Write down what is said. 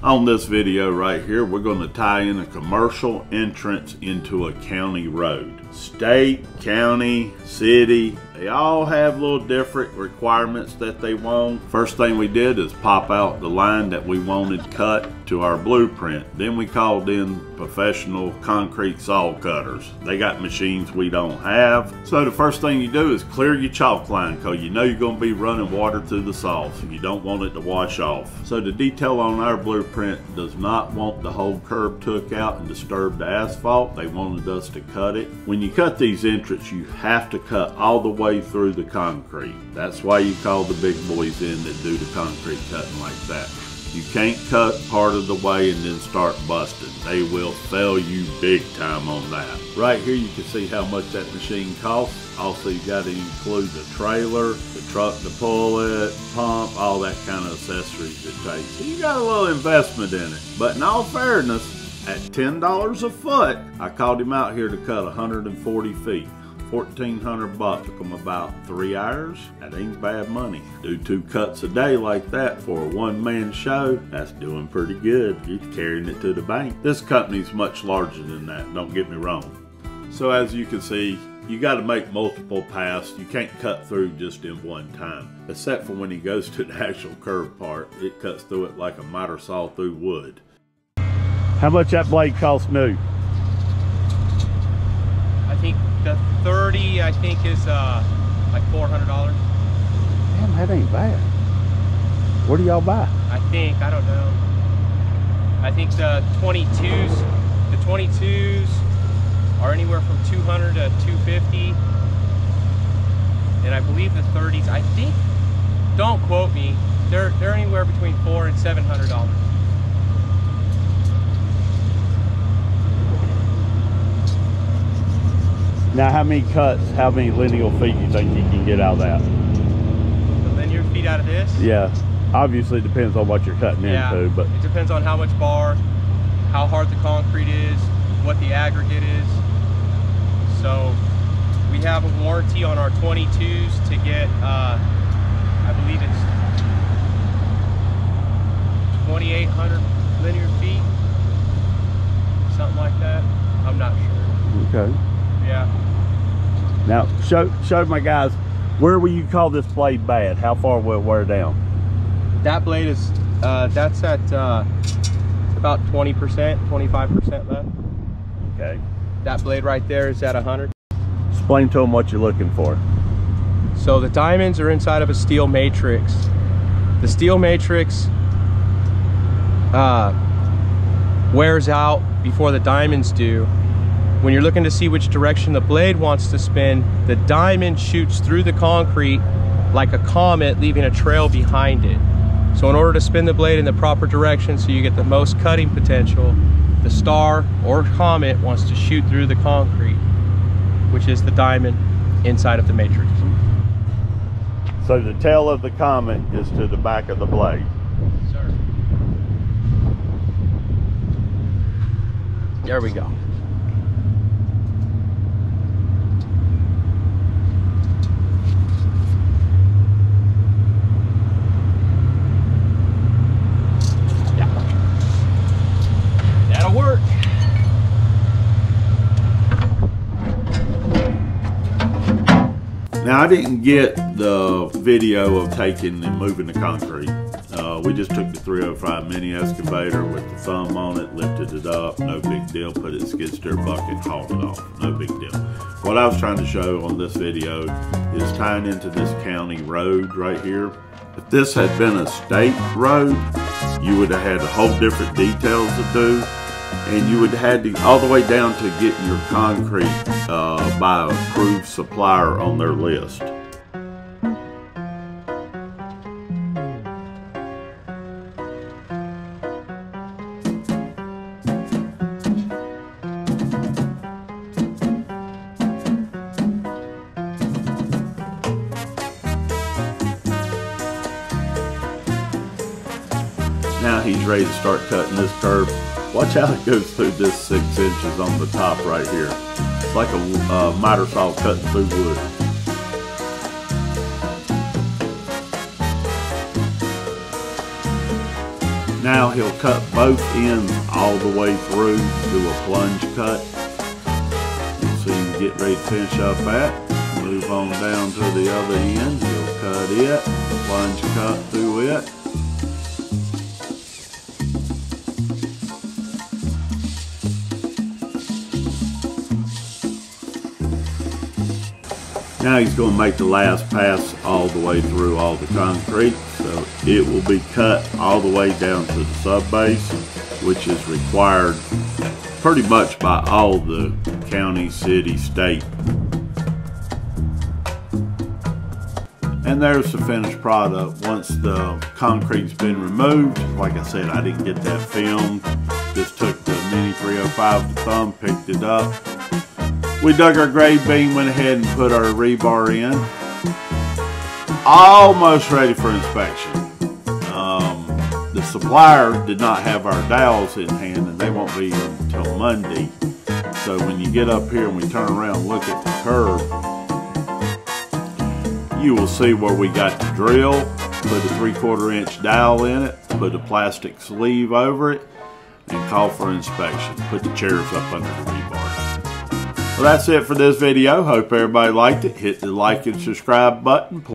On this video right here, we're going to tie in a commercial entrance into a county road. State, county, city, they all have little different requirements that they want. First thing we did is pop out the line that we wanted cut to our blueprint. Then we called in professional concrete saw cutters. They got machines we don't have. So the first thing you do is clear your chalk line, because you know you're going to be running water through the saw, so you don't want it to wash off. So the detail on our blueprint does not want the whole curb took out and disturb the asphalt. They wanted us to cut it. When you cut these entrances, you have to cut all the way through the concrete. That's why you call the big boys in that do the concrete cutting like that. You can't cut part of the way and then start busting. They will fail you big time on that. Right here you can see how much that machine costs. Also, you got to include the trailer, the truck to pull it, pump, all that kind of accessories it takes. So you got a little investment in it. But in all fairness, at $10 a foot, I called him out here to cut 140 feet. 1,400 bucks. Took them about 3 hours. That ain't bad money. Do 2 cuts a day like that for a one-man show, that's doing pretty good. You're carrying it to the bank. This company's much larger than that, don't get me wrong. So as you can see, you got to make multiple passes. You can't cut through just in one time. Except for when he goes to the actual curve part, it cuts through it like a miter saw through wood. How much that blade cost new? I think the 30, I think, is like $400. Damn, that ain't bad. Where do y'all buy? I think, I don't know. I think the 22s are anywhere from 200 to 250. And I believe the 30s, I think, don't quote me, they're anywhere between $400 and $700. Now, how many cuts, how many lineal feet you think you can get out of that? The linear feet out of this? Yeah, obviously it depends on what you're cutting into, but it depends on how much bar, how hard the concrete is, what the aggregate is. So we have a warranty on our 22s to get, I believe it's 2,800 linear feet, something like that. I'm not sure. Okay. Yeah. Now, show my guys, where will you call this blade bad? How far will it wear down? That blade is, that's at about 20%, 25% left. Okay. That blade right there is at 100. Explain to them what you're looking for. So the diamonds are inside of a steel matrix. The steel matrix wears out before the diamonds do. When you're looking to see which direction the blade wants to spin, the diamond shoots through the concrete like a comet, leaving a trail behind it. So in order to spin the blade in the proper direction so you get the most cutting potential, the star or comet wants to shoot through the concrete, which is the diamond inside of the matrix. So the tail of the comet is to the back of the blade. Sir. There we go. Work. Now, I didn't get the video of taking and moving the concrete. We just took the 305 mini excavator with the thumb on it, lifted it up, no big deal, put it in skid steer bucket, hauled it off, no big deal. What I was trying to show on this video is tying into this county road right here. If this had been a state road, you would have had a whole different details to do. And you would have had to all the way down to getting your concrete by an approved supplier on their list. Now he's ready to start cutting this curb. Watch how it goes through this 6 inches on the top right here. It's like a miter saw cutting through wood. Now he'll cut both ends all the way through, do a plunge cut. You'll see him get ready to finish up that. Move on down to the other end. He'll cut it, plunge cut through it. Now he's going to make the last pass all the way through all the concrete. So it will be cut all the way down to the sub base, which is required pretty much by all the county, city, state. And there's the finished product. Once the concrete's been removed, like I said, I didn't get that filmed. Just took the Mini 305 to thumb, picked it up. We dug our grade beam, went ahead and put our rebar in. Almost ready for inspection. The supplier did not have our dowels in hand, and they won't be until Monday. So when you get up here and we turn around and look at the curve, you will see where we got the drill, put a 3/4 inch dowel in it, put a plastic sleeve over it, and call for inspection. Put the chairs up under the rebar. Well, that's it for this video. Hope everybody liked it. Hit the like and subscribe button.